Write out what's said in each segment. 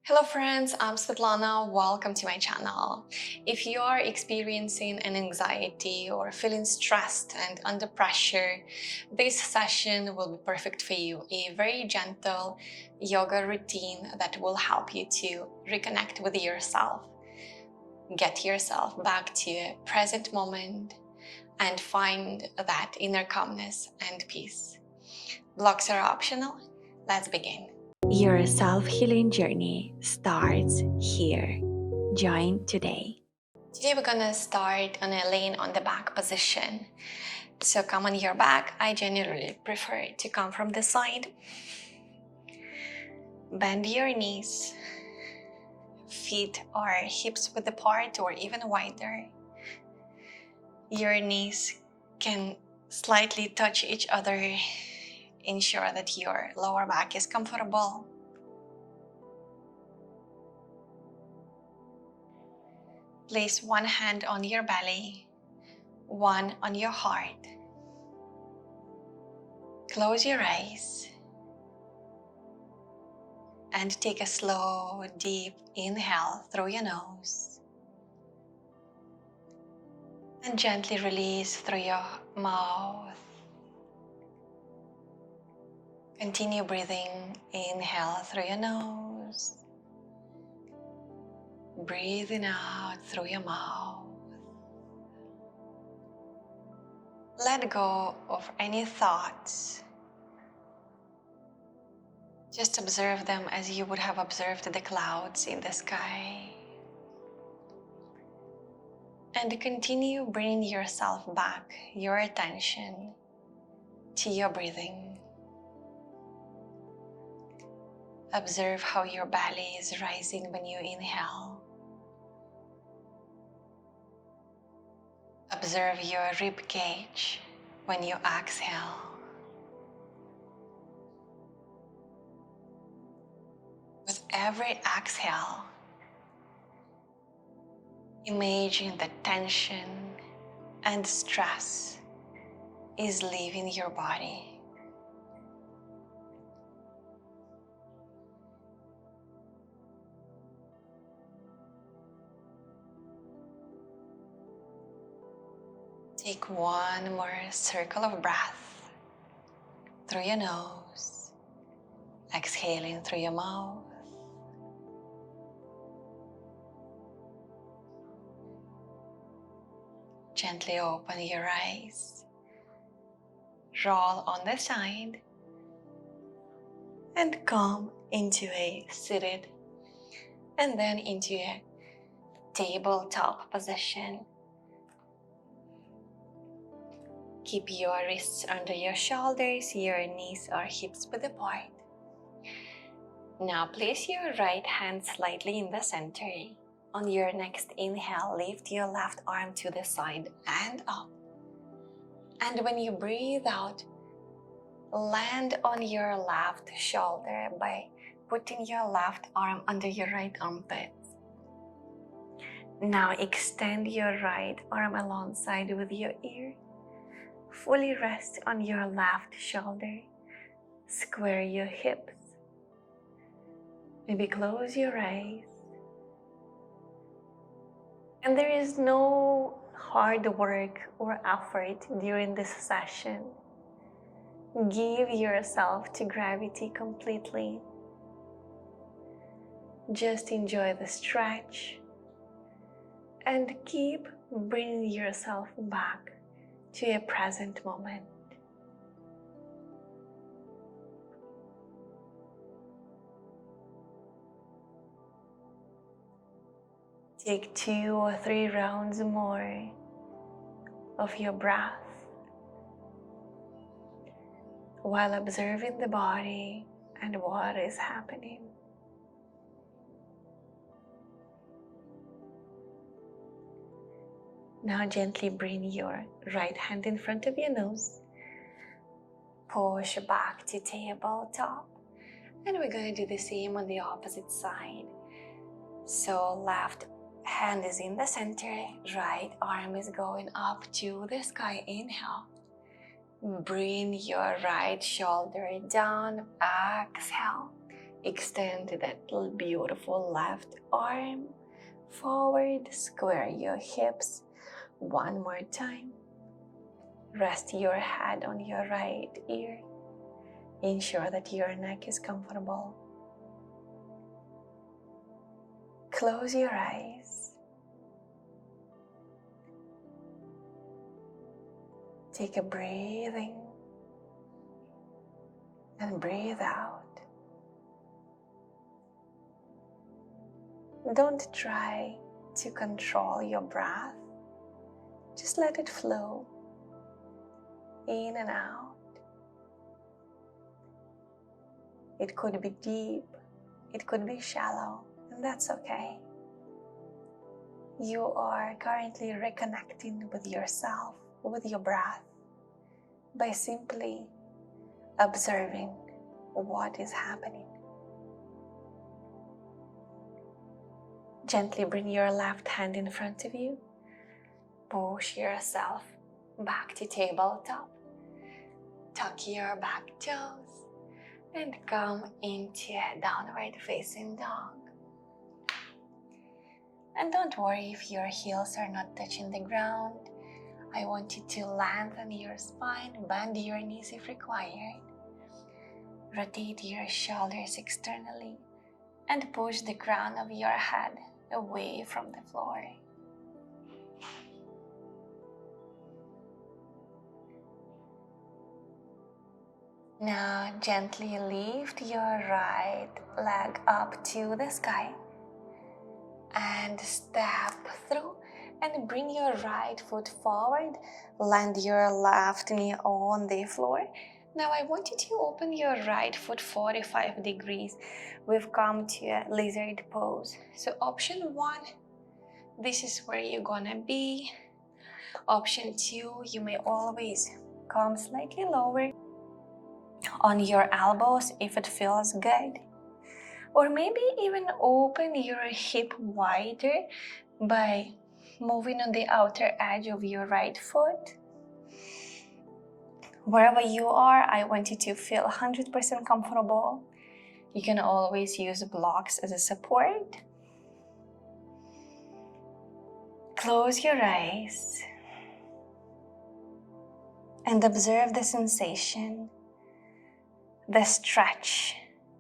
Hello friends, I'm Svetlana. Welcome to my channel. If you are experiencing an anxiety or feeling stressed and under pressure, this session will be perfect for you. A very gentle yoga routine that will help you to reconnect with yourself, get yourself back to a present moment, and find that inner calmness and peace. Blocks are optional. Let's begin. Your self-healing journey starts here. Join today. Today we're gonna start on a laying on the back position. So come on your back. I generally prefer to come from the side. Bend your knees. Feet or hips width apart or even wider. Your knees can slightly touch each other. Ensure that your lower back is comfortable. Place one hand on your belly, one on your heart. Close your eyes and take a slow, deep inhale through your nose and gently release through your mouth. Continue breathing. Inhale through your nose, breathing out through your mouth. Let go of any thoughts. Just observe them as you would have observed the clouds in the sky. And continue bringing yourself back, your attention to your breathing. Observe how your belly is rising when you inhale. Observe your rib cage when you exhale. With every exhale, imagine that tension and stress is leaving your body. Take one more circle of breath through your nose, exhaling through your mouth. Gently open your eyes, roll on the side, and come into a seated and then into a tabletop position. Keep your wrists under your shoulders, your knees or hips width apart. Now place your right hand slightly in the center. On your next inhale, lift your left arm to the side and up. And when you breathe out, land on your left shoulder by putting your left arm under your right armpit. Now extend your right arm alongside with your ear. Fully rest on your left shoulder. Square your hips. Maybe close your eyes. And there is no hard work or effort during this session. Give yourself to gravity completely. Just enjoy the stretch and keep bringing yourself back to a present moment. Take 2 or 3 rounds more of your breath while observing the body and what is happening. Now gently bring your right hand in front of your nose. Push back to tabletop. And we're going to do the same on the opposite side. So left hand is in the center, right arm is going up to the sky. Inhale. Bring your right shoulder down, exhale. Extend that beautiful left arm forward, square your hips. One more time. Rest your head on your right ear. Ensure that your neck is comfortable. Close your eyes. Take a breath in and breathe out. Don't try to control your breath. Just let it flow in and out. It could be deep, it could be shallow, and that's okay. You are currently reconnecting with yourself, with your breath, by simply observing what is happening. Gently bring your left hand in front of you. Push yourself back to tabletop. Tuck your back toes and come into a downward facing dog. And don't worry if your heels are not touching the ground. I want you to lengthen your spine, bend your knees if required. Rotate your shoulders externally and push the crown of your head away from the floor. Now gently lift your right leg up to the sky and step through and bring your right foot forward. Land your left knee on the floor. Now I want you to open your right foot 45 degrees. We've come to a lizard pose. So option 1, this is where you're gonna be. Option 2, you may always come slightly lower on your elbows if it feels good. Or maybe even open your hip wider by moving on the outer edge of your right foot. Wherever you are, I want you to feel 100% comfortable. You can always use blocks as a support. Close your eyes and observe the sensation, the stretch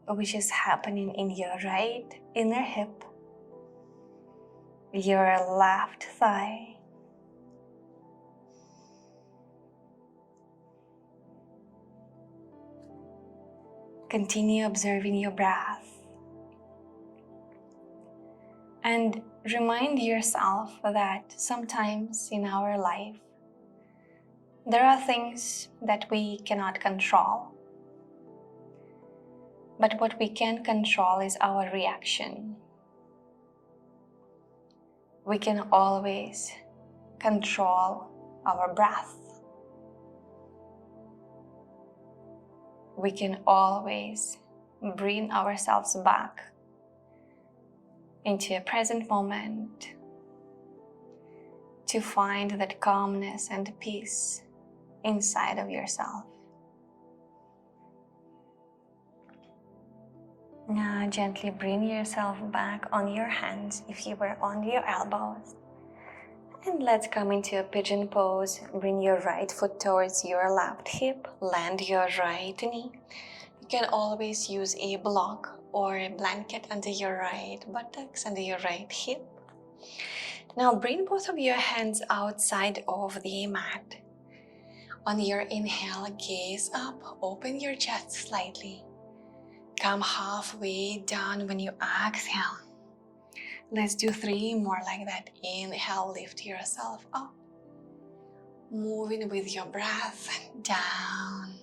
which is happening in your right inner hip, your left thigh, continue observing your breath and remind yourself that sometimes in our life there are things that we cannot control. But what we can control is our reaction. We can always control our breath. We can always bring ourselves back into a present moment to find that calmness and peace inside of yourself. Now gently bring yourself back on your hands if you were on your elbows. And let's come into a pigeon pose. Bring your right foot towards your left hip. Land your right knee. You can always use a block or a blanket under your right buttocks, under your right hip. Now bring both of your hands outside of the mat. On your inhale, gaze up, open your chest slightly. Come halfway down when you exhale. Let's do 3 more like that. Inhale, lift yourself up. Moving with your breath, down.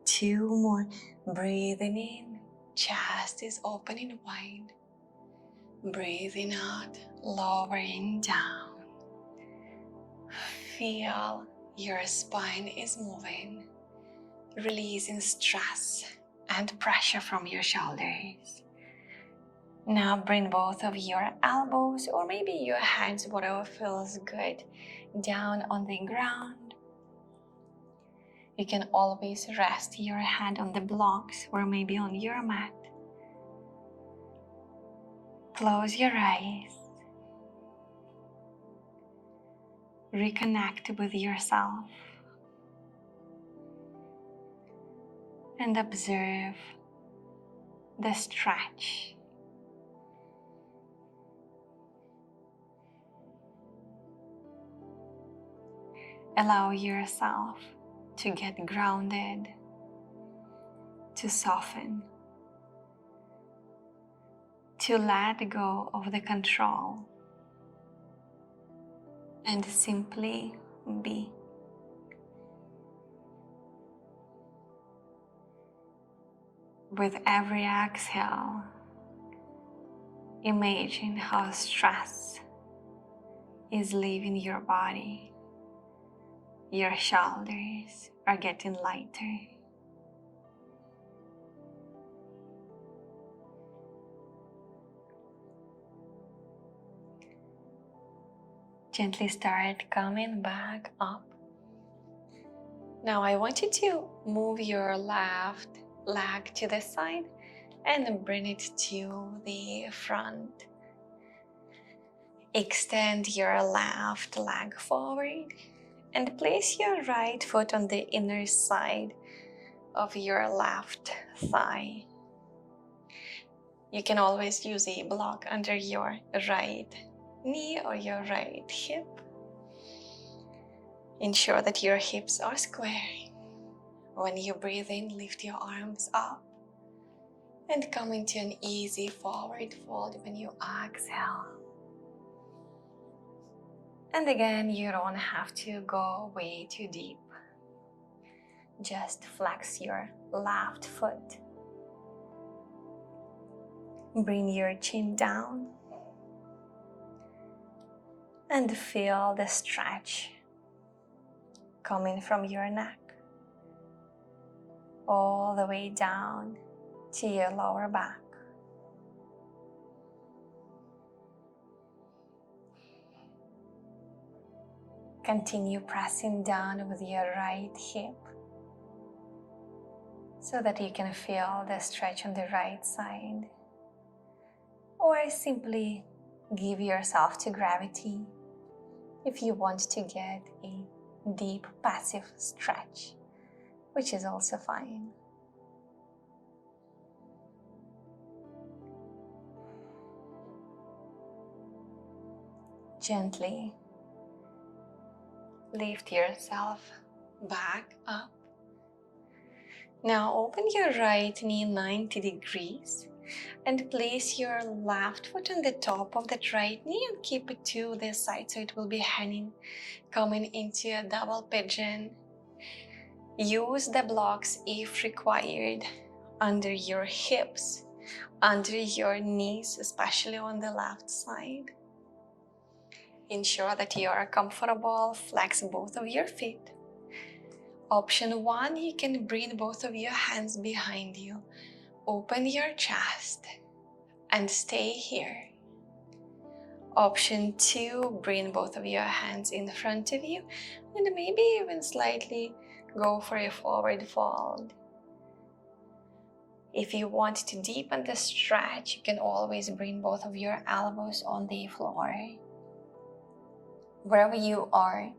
2 more. Breathing in, chest is opening wide. Breathing out, lowering down. Feel your spine is moving, releasing stress and pressure from your shoulders. Now bring both of your elbows or maybe your hands, whatever feels good, down on the ground. You can always rest your hand on the blocks or maybe on your mat. Close your eyes. Reconnect with yourself and observe the stretch. Allow yourself to get grounded, to soften, to let go of the control and simply be. With every exhale, imagine how stress is leaving your body. Your shoulders are getting lighter. Gently start coming back up. Now I want you to move your left leg to the side and bring it to the front. Extend your left leg forward and place your right foot on the inner side of your left thigh. You can always use a block under your right knee or your right hip. Ensure that your hips are square. When you breathe in, lift your arms up and come into an easy forward fold when you exhale. And again, you don't have to go way too deep. Just flex your left foot. Bring your chin down and feel the stretch coming from your neck all the way down to your lower back. Continue pressing down with your right hip so that you can feel the stretch on the right side. Or simply give yourself to gravity if you want to get a deep passive stretch, which is also fine. Gently lift yourself back up. Now open your right knee 90 degrees and place your left foot on the top of that right knee and keep it to the side so it will be hanging, coming into a double pigeon. Use the blocks if required under your hips, under your knees, especially on the left side. Ensure that you are comfortable. Flex both of your feet. Option 1, you can bring both of your hands behind you. Open your chest and stay here. Option 2, bring both of your hands in front of you and maybe even slightly go for a forward fold. If you want to deepen the stretch, you can always bring both of your elbows on the floor. Wherever you are,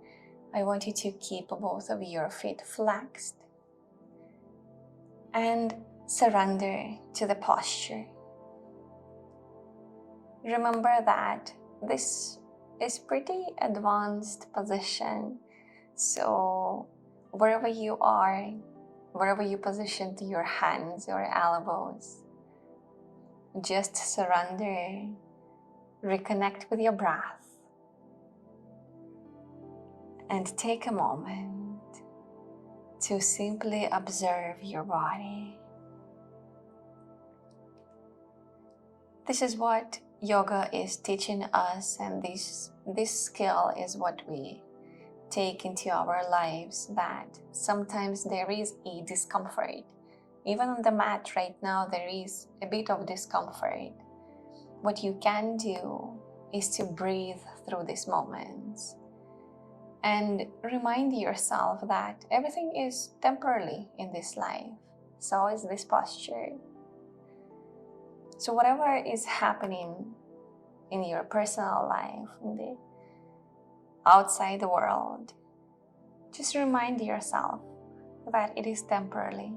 I want you to keep both of your feet flexed and surrender to the posture. Remember that this is pretty advanced position, so wherever you are, wherever you position your hands or elbows, just surrender, reconnect with your breath, and take a moment to simply observe your body. This is what yoga is teaching us, and this skill is what we take into our lives, that sometimes there is a discomfort. Even on the mat right now, there is a bit of discomfort. What you can do is to breathe through these moments and remind yourself that everything is temporary in this life. So is this posture. So whatever is happening in your personal life, in the outside world. Just remind yourself that it is temporary,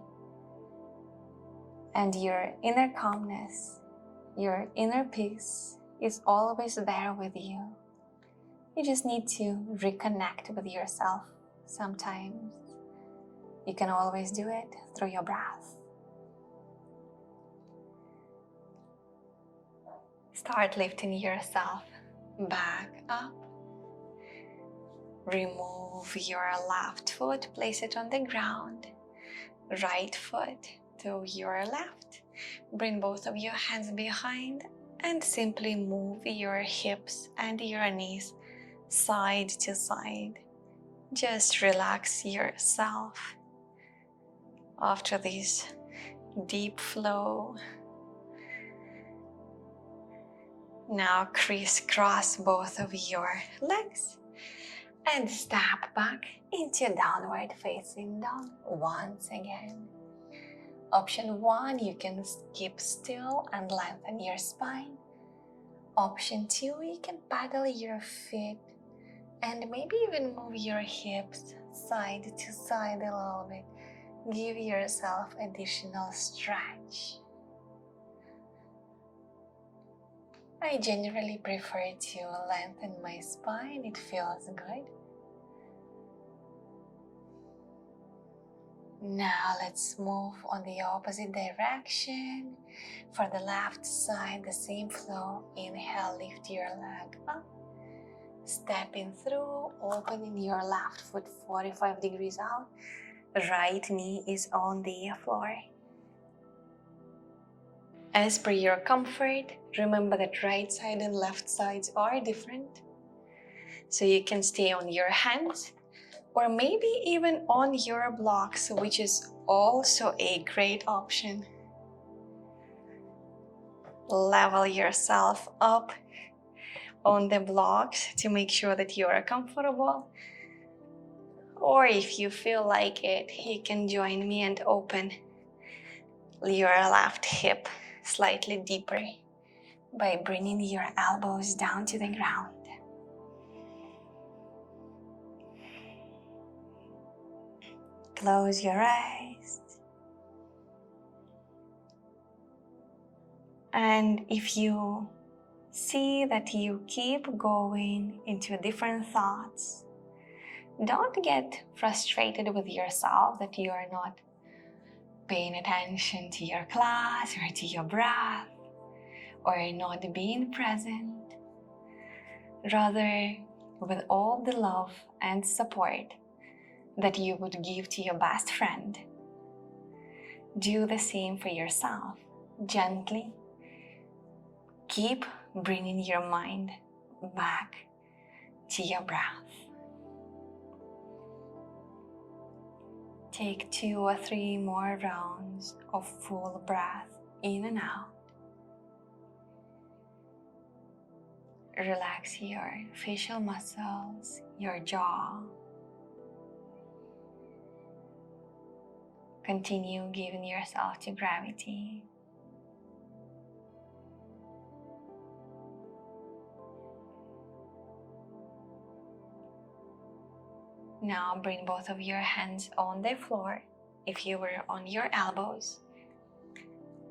and your inner calmness, your inner peace is always there with you. You just need to reconnect with yourself sometimes. You can always do it through your breath. Start lifting yourself back up. Remove your left foot, place it on the ground. Right foot to your left. Bring both of your hands behind and simply move your hips and your knees side to side. Just relax yourself after this deep flow. Now crisscross both of your legs and step back into downward facing dog once again. Option 1, you can keep still and lengthen your spine. Option 2, you can paddle your feet and maybe even move your hips side to side a little bit. Give yourself additional stretch. I generally prefer to lengthen my spine, it feels good. Now let's move on the opposite direction. For the left side, the same flow. Inhale, lift your leg up. Stepping through, opening your left foot 45 degrees out. Right knee is on the floor. As per your comfort, remember that right side and left sides are different. So you can stay on your hands or maybe even on your blocks, which is also a great option. Level yourself up on the blocks to make sure that you are comfortable. Or if you feel like it, you can join me and open your left hip slightly deeper by bringing your elbows down to the ground. Close your eyes. And if you see that you keep going into different thoughts, don't get frustrated with yourself that you are not paying attention to your class or to your breath or not being present. Rather, with all the love and support that you would give to your best friend, do the same for yourself. Gently keep bringing your mind back to your breath. Take 2 or 3 more rounds of full breath in and out. Relax your facial muscles, your jaw. Continue giving yourself to gravity. Now bring both of your hands on the floor if you were on your elbows.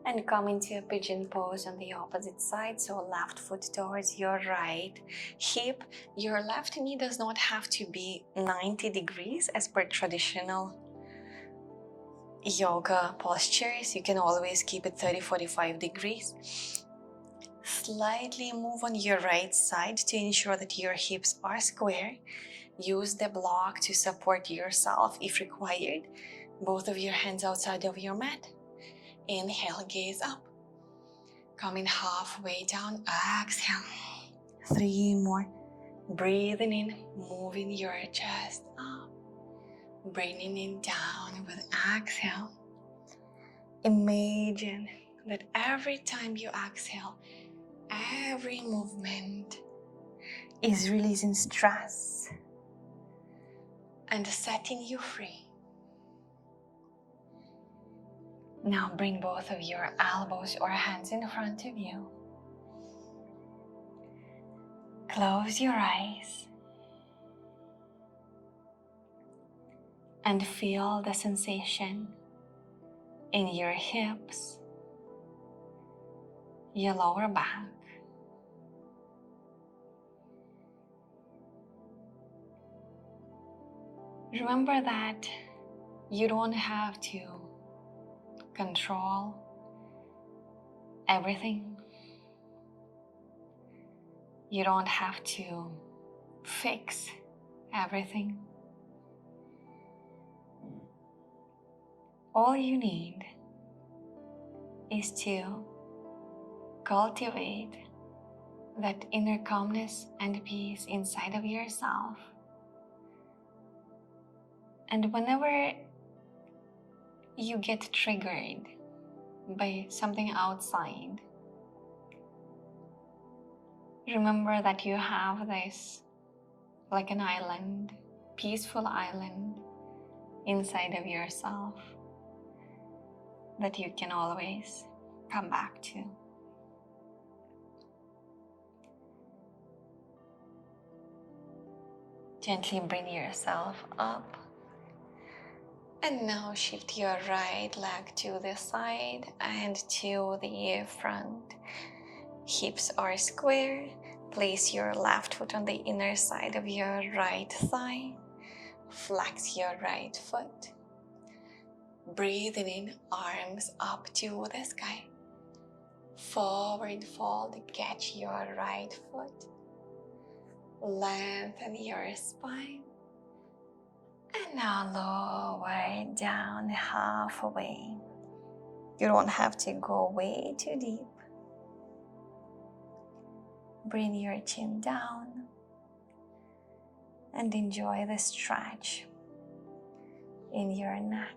And come into a pigeon pose on the opposite side, so left foot towards your right hip. Your left knee does not have to be 90 degrees as per traditional yoga postures. You can always keep it 30-45 degrees. Slightly move on your right side to ensure that your hips are square. Use the block to support yourself if required. Both of your hands outside of your mat. Inhale, gaze up. Coming halfway down, exhale. 3 more. Breathing in, moving your chest up. Bringing it down with exhale. Imagine that every time you exhale, every movement is releasing stress and setting you free. Now bring both of your elbows or hands in front of you. Close your eyes and feel the sensation in your hips, your lower back. Remember that you don't have to control everything. You don't have to fix everything. All you need is to cultivate that inner calmness and peace inside of yourself. And whenever you get triggered by something outside, remember that you have this, like an island, peaceful island inside of yourself that you can always come back to. Gently bring yourself up. And now shift your right leg to the side and to the front. Hips are square. Place your left foot on the inner side of your right thigh. Flex your right foot. Breathing in, arms up to the sky. Forward fold, catch your right foot. Lengthen your spine. And now lower down halfway. You don't have to go way too deep. Bring your chin down and enjoy the stretch in your neck.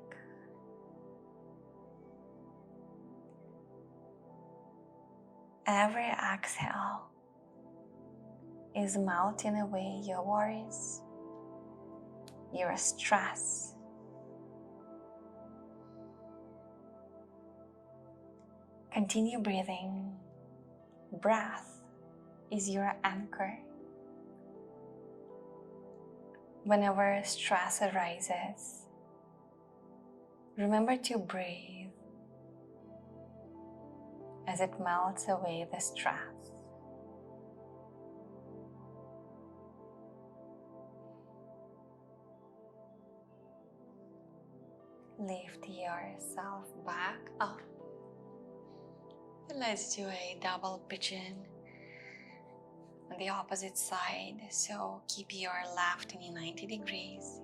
Every exhale is melting away your worries, your stress. Continue breathing. Breath is your anchor. Whenever stress arises, remember to breathe as it melts away the stress. Lift yourself back up. Let's do a double pigeon on the opposite side. So keep your left knee 90 degrees.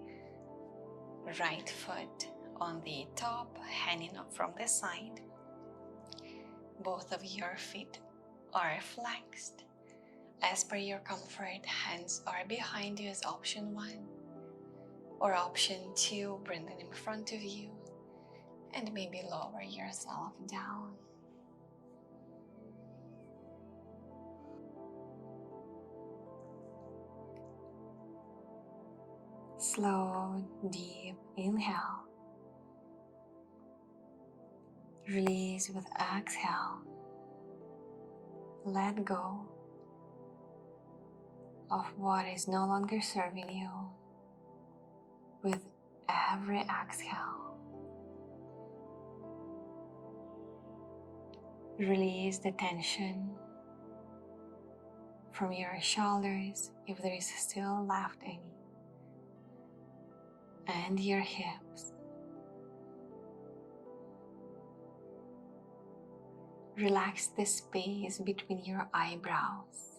Right foot on the top, hanging up from the side. Both of your feet are flexed. As per your comfort, hands are behind you as option 1. Or option 2, bring them in front of you. And maybe lower yourself down. Slow, deep inhale. Release with exhale. Let go of what is no longer serving you with every exhale. Release the tension from your shoulders if there is still left any, and your hips. Relax the space between your eyebrows.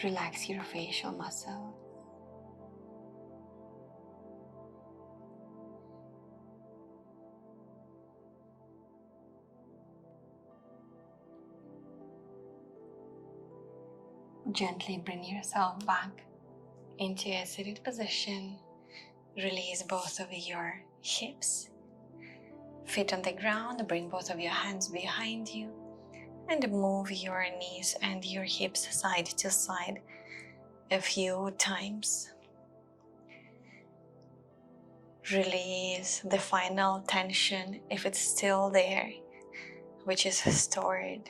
Relax your facial muscles. Gently bring yourself back into a seated position. Release both of your hips. Feet on the ground, bring both of your hands behind you and move your knees and your hips side to side a few times. Release the final tension if it's still there, which is stored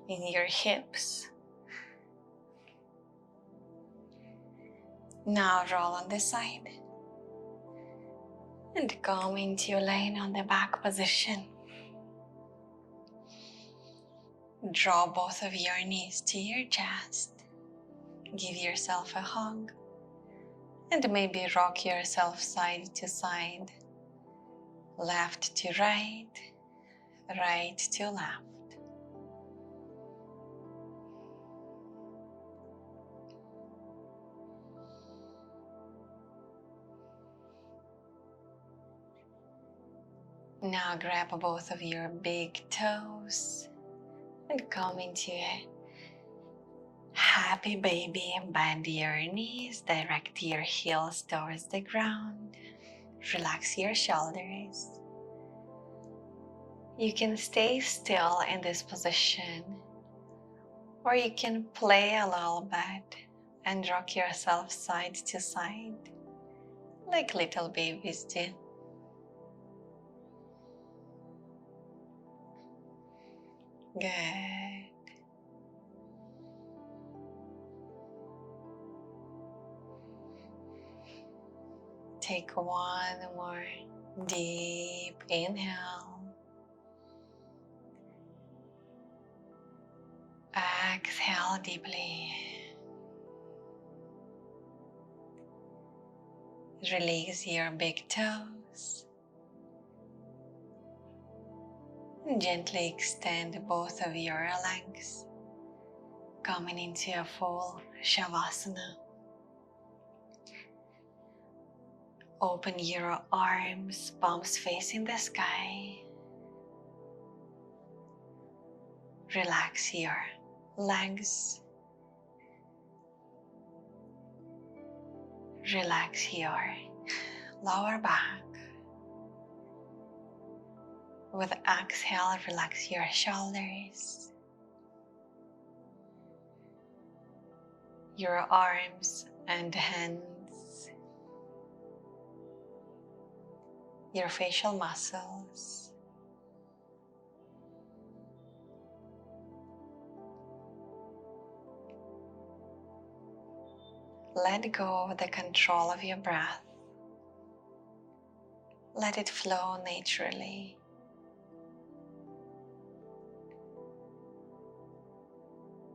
in your hips Now roll on the side and come into laying on the back position. Draw both of your knees to your chest. Give yourself a hug and maybe rock yourself side to side, left to right, right to left. Now grab both of your big toes and come into a happy baby. Bend your knees, direct your heels towards the ground. Relax your shoulders. You can stay still in this position, or you can play a little bit and rock yourself side to side like little babies do. Good. Take one more deep inhale. Exhale deeply. Release your big toes. And gently extend both of your legs, coming into a full Shavasana. Open your arms, palms facing the sky. Relax your legs. Relax your lower back. With exhale, relax your shoulders, your arms and hands, your facial muscles. Let go of the control of your breath. Let it flow naturally.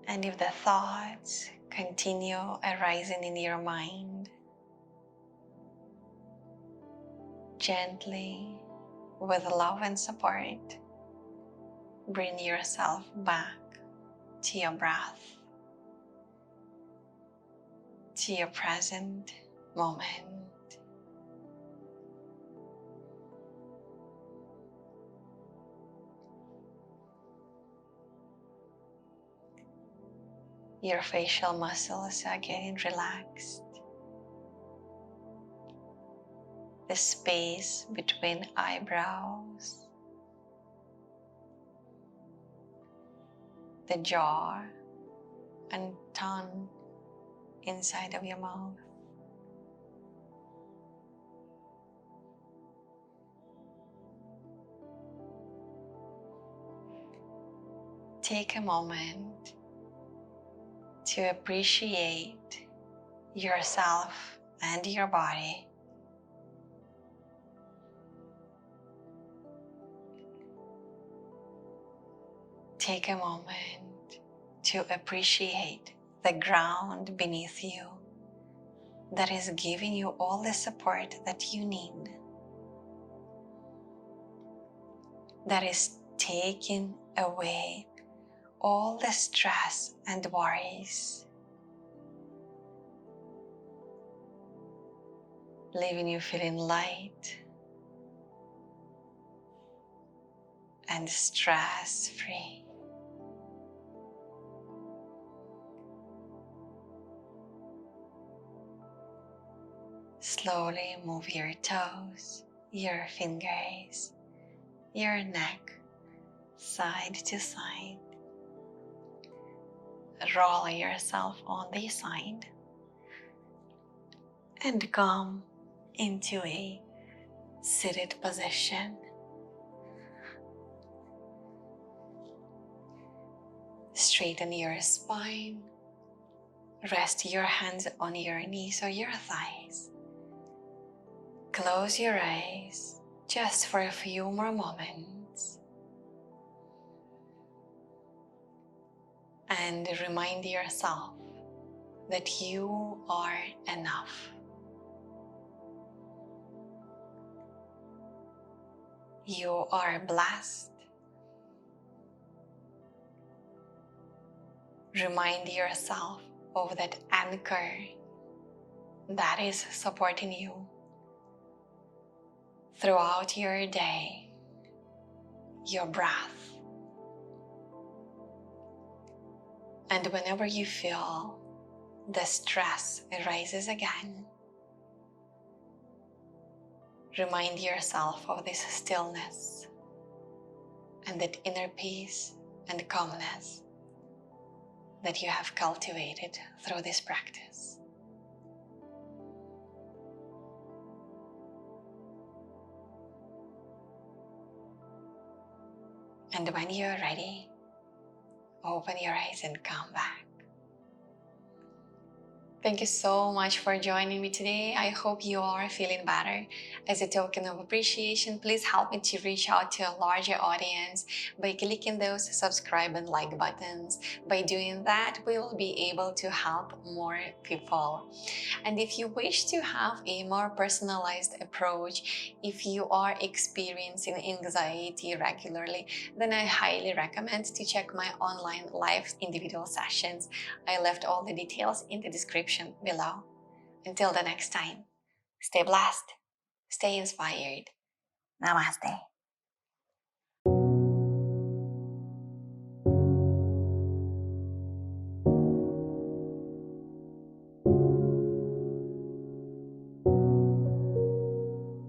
And if the thoughts continue arising in your mind, gently, with love and support, bring yourself back to your breath, to your present moment. Your facial muscles are getting relaxed. The space between eyebrows, the jaw and tongue inside of your mouth. Take a moment to appreciate yourself and your body. Take a moment to appreciate the ground beneath you that is giving you all the support that you need, that is taking away all the stress and worries, leaving you feeling light and stress-free. Slowly move your toes, your fingers, your neck, side to side. Roll yourself on the side and come into a seated position. Straighten your spine, Rest your hands on your knees or your thighs. Close your eyes just for a few more moments. And remind yourself that you are enough. You are blessed. Remind yourself of that anchor that is supporting you throughout your day, your breath. And whenever you feel the stress arises again, remind yourself of this stillness and that inner peace and calmness that you have cultivated through this practice. And when you're ready, open your eyes and come back. Thank you so much for joining me today. I hope you are feeling better. As a token of appreciation, please help me to reach out to a larger audience by clicking those subscribe and like buttons. By doing that, we will be able to help more people. And if you wish to have a more personalized approach, if you are experiencing anxiety regularly, then I highly recommend to check my online live individual sessions. I left all the details in the description below. Until the next time, stay blessed, stay inspired. Namaste.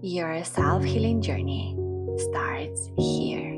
Your self-healing journey starts here.